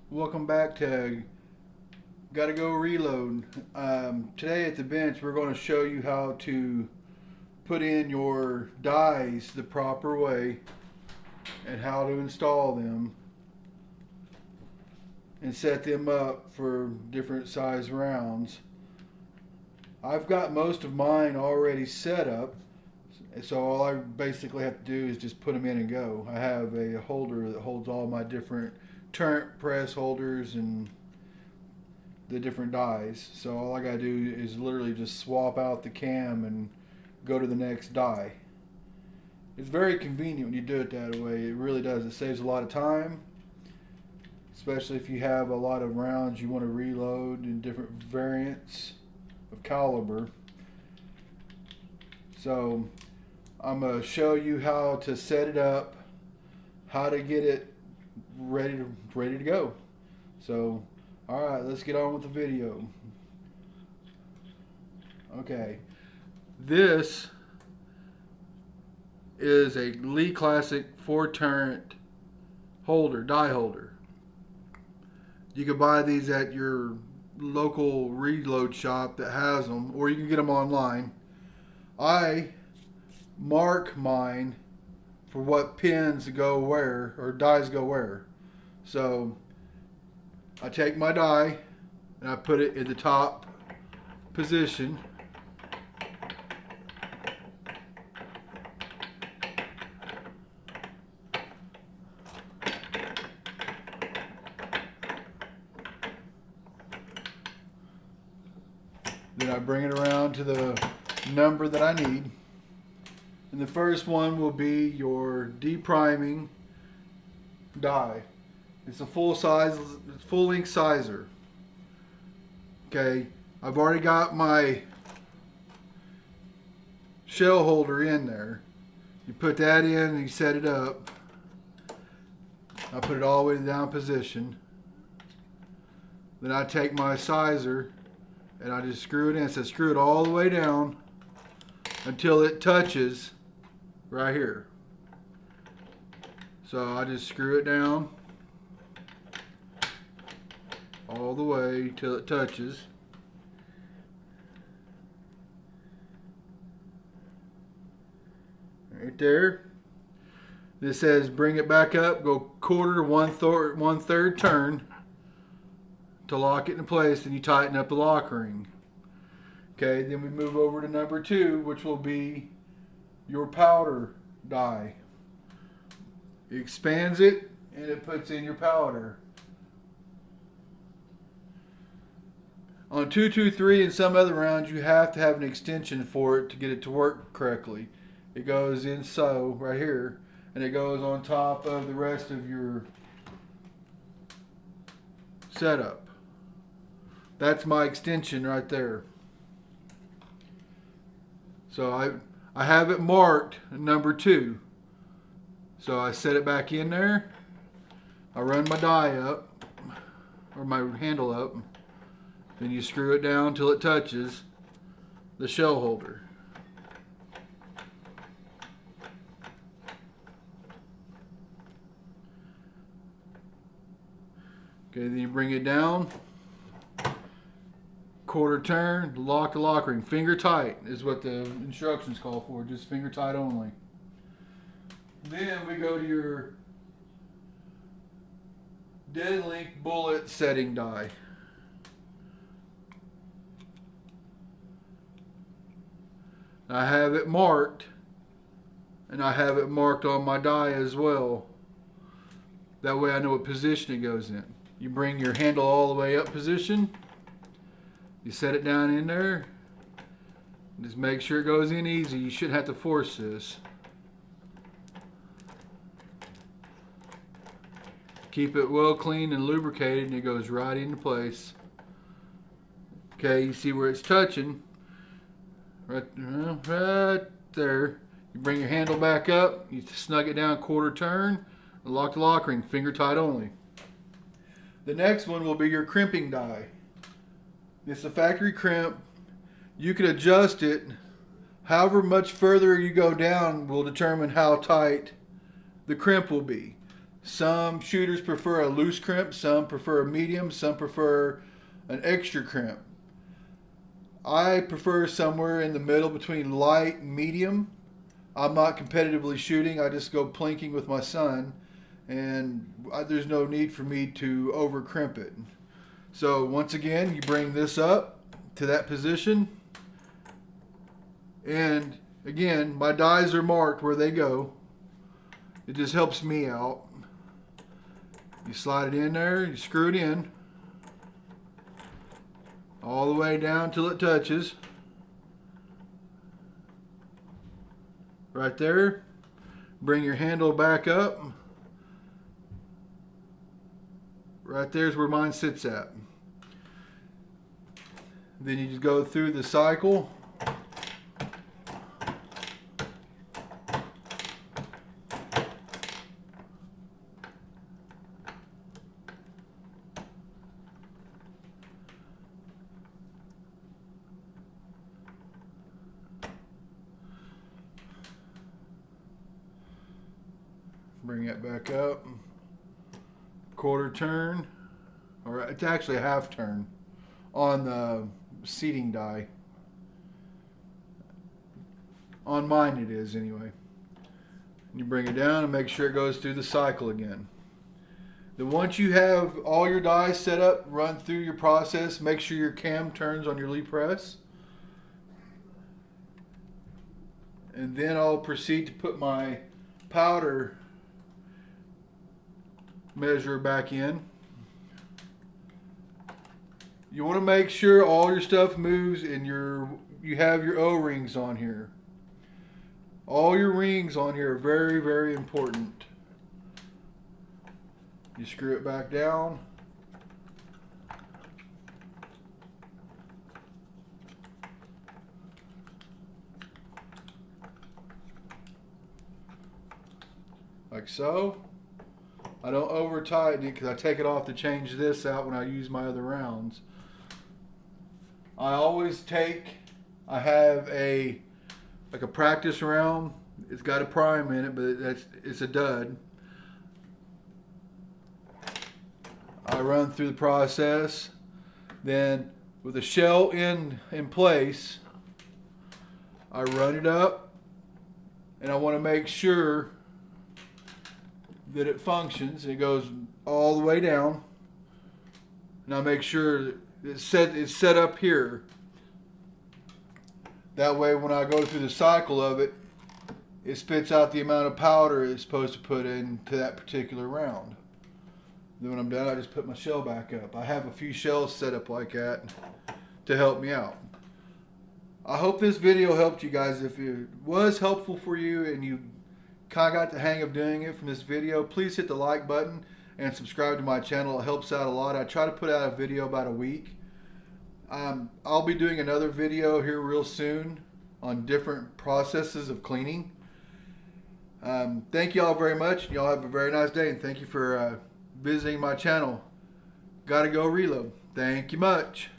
Welcome back to Gotta Go Reload. Today at the bench, we're going to show you how to put in your dies the proper way and how to install them and set them up for different size rounds. I've got most of mine already set up, so all I basically have to do is just put them in and go. I have a holder that holds all my different turret press holders and the different dies. So all I gotta do is literally just swap out the cam and go to the next die. It's very convenient when you do it that way. It really does. It saves a lot of time, especially if you have a lot of rounds you want to reload in different variants of caliber. So I'm gonna show you how to set it up, how to get it ready to go. So alright, let's get on with the video. Okay, this is a Lee Classic 4 turret holder, die holder. You can buy these at your local reload shop that has them, or you can get them online. I mark mine for what pins go where, or dies go where. So I take my die and I put it in the top position. Then I bring it around to the number that I need. And the first one will be your depriming die. It's a full length sizer. Okay, I've already got my shell holder in there. You put that in and you set it up. I put it all the way down position. Then I take my sizer and I just screw it in. So screw it all the way down until it touches right here. So I just screw it down all the way till it touches. Right there. This says bring it back up, go quarter to one third turn to lock it in place, and you tighten up the lock ring. Okay, then we move over to number 2, which will be your powder die. It expands it and it puts in your powder. On 223 and some other rounds, you have to have an extension for it to get it to work correctly. It goes in so right here, and it goes on top of the rest of your setup. That's my extension right there. So I have it marked number 2. So I set it back in there. I run my die up, or my handle up. Then you screw it down till it touches the shell holder. Okay, then you bring it down, quarter turn, lock the lock ring. Finger tight is what the instructions call for, just finger tight only. Then we go to your dead link bullet setting die. I have it marked, and I have it marked on my die as well. That way I know what position it goes in. You bring your handle all the way up position. You set it down in there. Just make sure it goes in easy. You shouldn't have to force this. Keep it well clean and lubricated, and it goes right into place. Okay, you see where it's touching? Right there. You bring your handle back up, you snug it down quarter turn, and lock the lock ring, finger tight only. The next one will be your crimping die. It's a factory crimp. You can adjust it. However much further you go down will determine how tight the crimp will be. Some shooters prefer a loose crimp, some prefer a medium, some prefer an extra crimp. I prefer somewhere in the middle between light and medium. I'm not competitively shooting, I just go plinking with my son, and there's no need for me to over crimp it. So once again, you bring this up to that position, and again, my dies are marked where they go. It just helps me out. You slide it in there, you screw it in all the way down till it touches. Right there. Bring your handle back up. Right there's where mine sits at. Then you just go through the cycle. Bring it back up. Quarter turn, or it's actually a half turn on the seating die. On mine it is anyway. You bring it down and make sure it goes through the cycle again. Then once you have all your dies set up, run through your process, make sure your cam turns on your lead press. And then I'll proceed to put my powder measure back in. You want to make sure all your stuff moves and you have your O-rings on here. All your rings on here are very, very important. You screw it back down. Like so. I don't over tighten it because I take it off to change this out when I use my other rounds. I have like a practice round. It's got a prime in it, but it's a dud. I run through the process. Then with the shell in place, I run it up, and I want to make sure that it functions. It goes all the way down. Now make sure it's set up here. That way when I go through the cycle of it, it spits out the amount of powder it's supposed to put into that particular round. Then when I'm done, I just put my shell back up. I have a few shells set up like that to help me out. I hope this video helped you guys. If it was helpful for you and you kind of got the hang of doing it from this video, please hit the like button and subscribe to my channel. It helps out a lot. I try to put out a video about a week. I'll be doing another video here real soon on different processes of cleaning. Thank you all very much. Y'all have a very nice day, and thank you for visiting my channel. Gotta go reload. Thank you much.